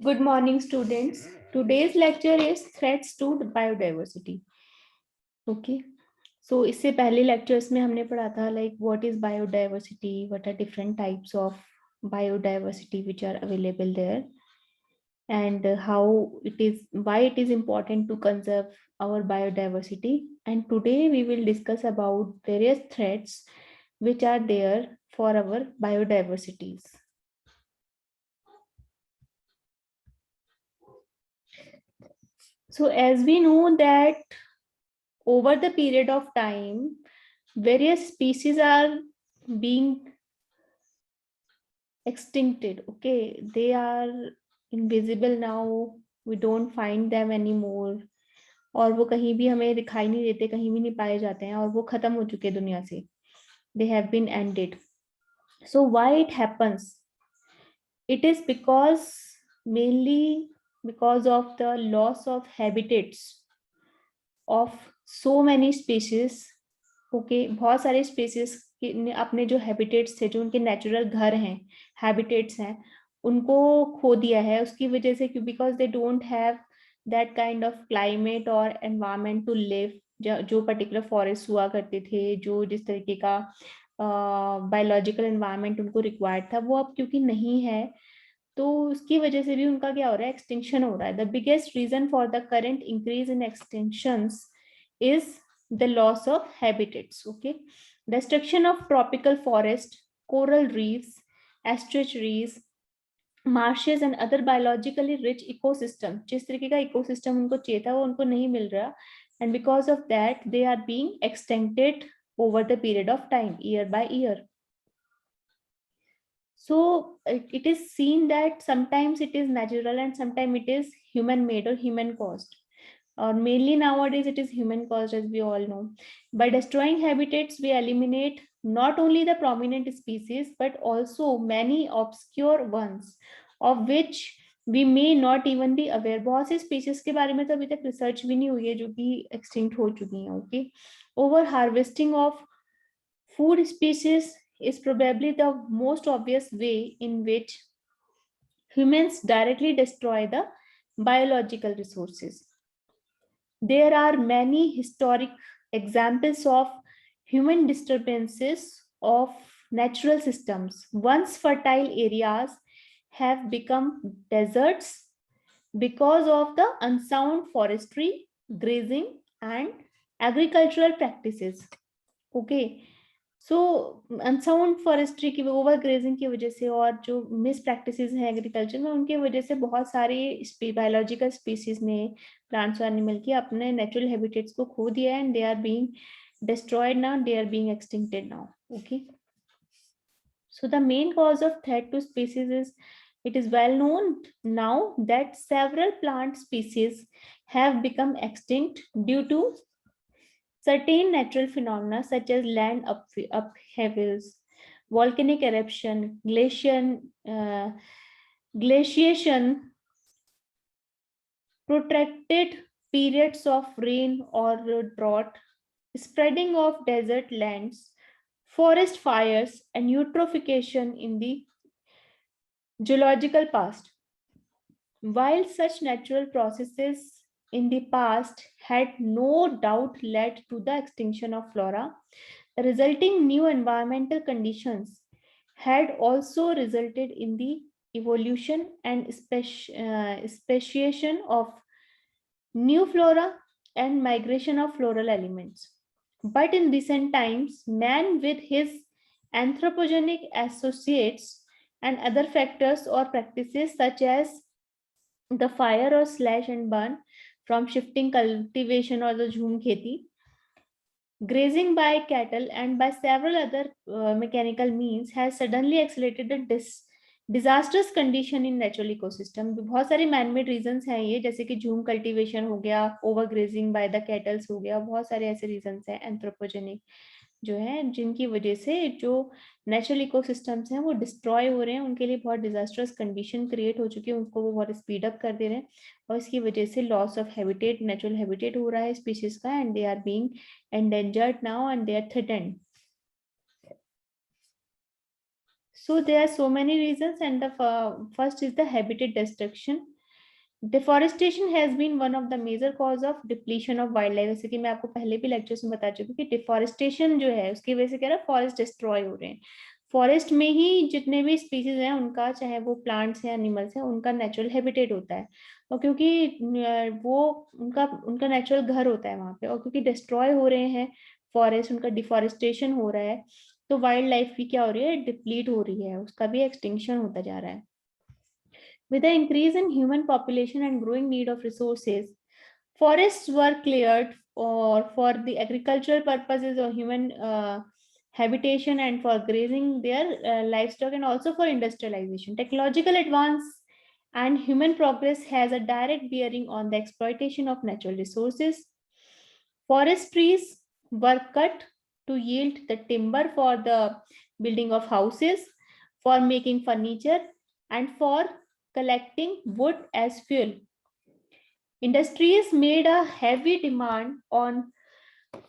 Good morning, students. Today's lecture is threats to biodiversity. Okay. So इससे पहले lectures में हमने पढ़ा था like what is biodiversity, what are different types of biodiversity which are available there, and how it is, why it is important to conserve our biodiversity. And today we will discuss about various threats which are there for our biodiversities. So as we know that over the period of time, various species are being extincted. Okay, they are invisible now. We don't find them anymore. और वो कहीं भी हमें दिखाई नहीं देते, कहीं भी नहीं पाए जाते हैं, और वो खत्म हो चुके दुनिया से. They have been ended. So why it happens? It is mainly because of the loss of habitats of so many species. Okay बहुत सारे स्पेसिस ने अपने जो हैबिटेट्स थे, जो उनके नेचुरल घर हैं, हैबिटेट्स हैं, उनको खो दिया है. उसकी वजह से क्यों? Because they don't have that kind of climate और एनवायरमेंट टू लिव. जो पर्टिकुलर फॉरेस्ट हुआ करते थे, जो जिस तरीके का बायोलॉजिकल एनवायरमेंट उनको रिक्वायर्ड था, वो अब क्योंकि नहीं है, तो उसकी वजह से भी उनका क्या हो रहा है? एक्सटिंक्शन हो रहा है. The biggest reason for the current increase in extinctions is the loss of habitats. Okay, destruction of tropical forest, coral reefs, estuaries, marshes and other biologically rich ecosystem. जिस तरीके का ecosystem उनको चाहिए था वो उनको नहीं मिल रहा, and because of that they are being extincted over the period of time, year by year. So it is seen that sometimes it is natural and sometimes it is human made or human caused, or mainly nowadays it is human caused, as we all know. By destroying habitats, we eliminate not only the prominent species but also many obscure ones of which we may not even be aware. बहुत सी species के बारे में तो अभी तक research भी नहीं हुई है जो कि extinct हो चुकी हैं. Okay, over harvesting of food species is probably the most obvious way in which humans directly destroy the biological resources. There are many historic examples of human disturbances of natural systems. Once fertile areas have become deserts because of the unsound forestry, grazing, and agricultural practices. Okay. So unsound forestry की, over grazing की वजह से, और जो miss practices हैं agriculture में, उनकी वजह से बहुत सारे बायोलॉजिकल स्पीसीज ने, प्लांट्स और एनिमल की, अपने नेचुरल हैबिटेट्स को खो दिया है, and they are being destroyed now, they are being extincted now. Okay, so the main cause of threat to species is, it is well known now that several plant species have become extinct due to certain natural phenomena such as land upheavals, volcanic eruption, glaciation, protracted periods of rain or drought, spreading of desert lands, forest fires, and eutrophication in the geological past. While such natural processes in the past had no doubt led to the extinction of flora, the resulting new environmental conditions had also resulted in the evolution and speciation of new flora and migration of floral elements. But in recent times, man with his anthropogenic associates and other factors or practices such as the fire or slash and burn from shifting cultivation or the jhum kheti, grazing by cattle, and by several other mechanical means has suddenly accelerated the disastrous condition in natural ecosystem. बहुत सारे man-made reasons हैं ये, जैसे कि झूम cultivation हो गया, over grazing by the kettles हो गया, बहुत सारे ऐसे रीजंस हैं एंथ्रोपोजेनिक जो है, जिनकी वजह से जो नेचुरल इकोसिस्टम्स हैं वो डिस्ट्रॉय हो रहे हैं, उनके लिए बहुत डिजास्टर्स कंडीशन क्रिएट हो चुकी है, उनको वो बहुत स्पीड अप कर दे रहे हैं, और इसकी वजह से loss of habitat, natural habitat हो रहा है स्पीशीज का, and they are being endangered now and they are threatened. So there are so many reasons, and the first is the habitat destruction. Deforestation has been one of the major cause of depletion of wild life. जैसे कि मैं आपको पहले भी lectures में बता चुकी हूँ कि डिफॉरेस्टेशन जो है उसकी वजह से क्या रहा है, फॉरेस्ट डिस्ट्रॉय हो रहे हैं। फॉरेस्ट में ही जितने भी स्पीसीज हैं उनका, चाहे वो प्लांट्स हैं एनिमल्स हैं, उनका नेचुरल हैबिटेट होता है। और क्योंकि वो उनका उनका नेचुरल घर होता है वहां पे, और क्योंकि डिस्ट्रॉय हो रहे हैं फॉरेस्ट, उनका डिफॉरेस्टेशन हो रहा है, तो वाइल्ड लाइफ भी क्या हो रही है, डिप्लीट हो रही है, उसका भी एक्सटिंक्शन होता जा रहा है। With the increase in human population and growing need of resources, forests were cleared or for the agricultural purposes or human habitation and for grazing their livestock, and also for industrialization. Technological advance and human progress has a direct bearing on the exploitation of natural resources. Forest trees were cut to yield the timber for the building of houses, for making furniture, and for collecting wood as fuel. Industries made a heavy demand on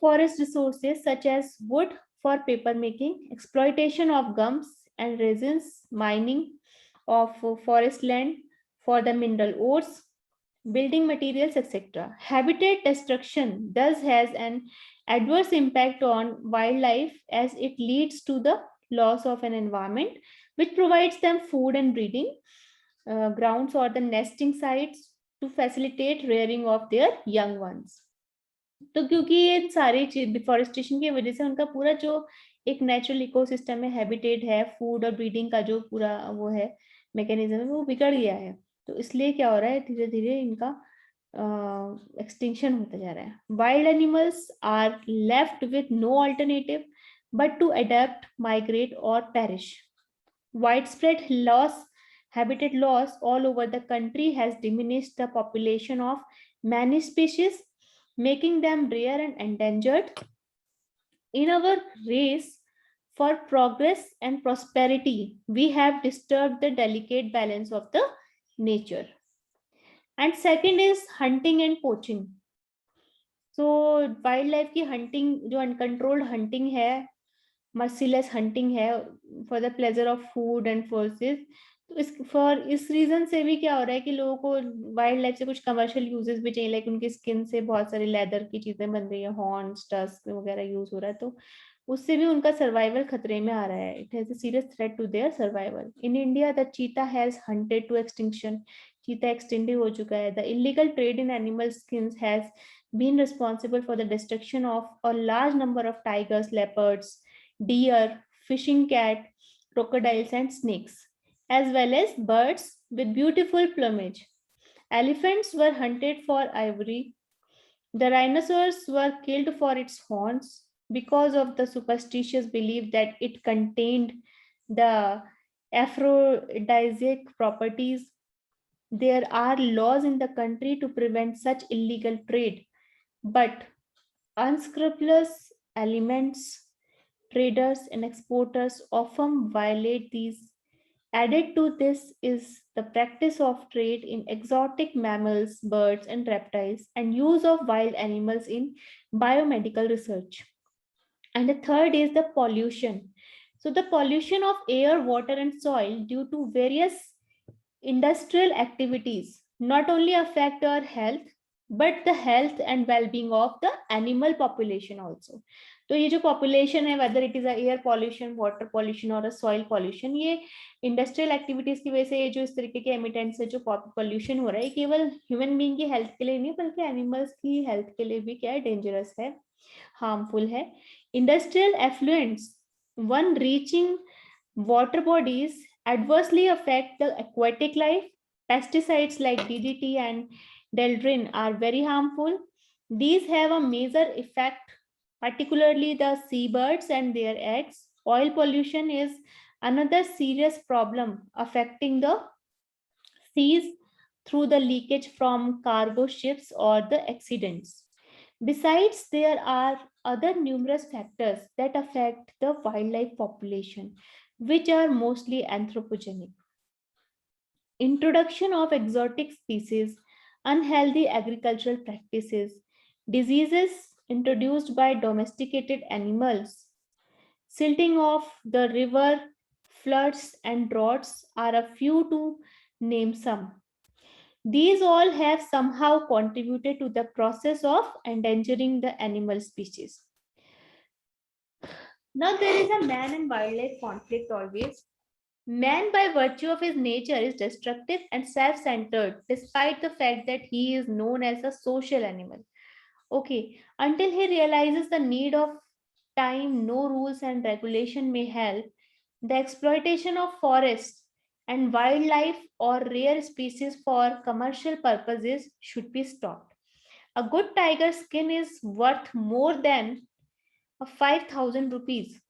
forest resources such as wood for paper making, exploitation of gums and resins, mining of forest land for the mineral ores, building materials, etc. Habitat destruction thus has an adverse impact on wildlife as it leads to the loss of an environment which provides them food and breeding grounds or the nesting sites to facilitate rearing of their young ones. तो क्योंकि ये सारी चीज deforestation की वजह से उनका पूरा जो एक नेचुरल इकोसिस्टम है, हैबिटेट है, फूड और ब्रीडिंग का जो पूरा वो है मैकेनिज्म है, वो बिगड़ गया है। तो इसलिए क्या हो रहा है, धीरे धीरे इनका एक्सटिंक्शन होता जा रहा है। Wild animals are left with no alternative but to adapt, migrate और perish. Widespread habitat loss all over the country has diminished the population of many species, making them rare and endangered. In our race for progress and prosperity, we have disturbed the delicate balance of the nature. And second is hunting and poaching. So wildlife की hunting, जो uncontrolled hunting है, merciless hunting है for the pleasure of food and forces, तो इस reason से भी क्या हो रहा है कि लोगों को वाइल्ड लाइफ से कुछ कमर्शियल यूजेस भी चाहिए, लाइक उनकी स्किन से बहुत सारी लेदर की चीजें बन रही है, हॉर्न्स, टस्क वगैरह यूज हो रहा है, तो उससे भी उनका सर्वाइवल खतरे में आ रहा है। It has a serious threat to their survival. In India the cheetah has hunted to extinction. Cheetah extend हो चुका है। The illegal trade in animal skins has been responsible for the destruction of a large number of tigers, leopards, deer, fishing cat, crocodiles, and snakes, as well as birds with beautiful plumage. Elephants were hunted for ivory. The rhinoceros were killed for its horns because of the superstitious belief that it contained the aphrodisiac properties. There are laws in the country to prevent such illegal trade, but unscrupulous elements, traders and exporters often violate these. Added to this is the practice of trade in exotic mammals, birds, and reptiles, and use of wild animals in biomedical research. And the third is the pollution. So, the pollution of air, water, and soil due to various industrial activities not only affect our health but the health and well-being of the animal population also. तो ये जो population है, whether it is air pollution, water pollution और soil pollution, ये industrial activities की वजह से ये जो इस तरीके के एमिटेंट से जो पॉल्यूशन हो रहा है, केवल ह्यूमन बीइंग की हेल्थ के लिए नहीं बल्कि एनिमल्स की हेल्थ के लिए भी क्या है, डेंजरस है, हार्मफुल है। Industrial effluents one reaching water bodies adversely affect the aquatic life. Pesticides like DDT and Deldrin are very harmful. These have a major effect, particularly the seabirds and their eggs. Oil pollution is another serious problem affecting the seas through the leakage from cargo ships or the accidents. Besides, there are other numerous factors that affect the wildlife population, which are mostly anthropogenic. Introduction of exotic species, unhealthy agricultural practices, diseases introduced by domesticated animals, silting of the river floods, and droughts are a few to name some. These all have somehow contributed to the process of endangering the animal species. Now, there is a man and wildlife conflict always. Man, by virtue of his nature, is destructive and self centered, despite the fact that he is known as a social animal. Okay, until he realizes the need of time, no rules and regulation may help. The exploitation of forests and wildlife or rare species for commercial purposes should be stopped. A good tiger skin is worth more than a 5,000 rupees,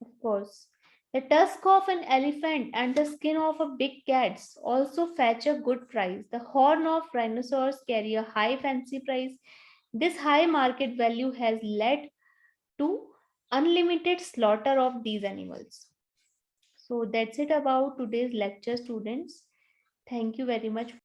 of course. The tusk of an elephant and the skin of a big cat also fetch a good price. The horn of rhinoceros carry a high fancy price. This high market value has led to unlimited slaughter of these animals. So that's it about today's lecture, students. Thank you very much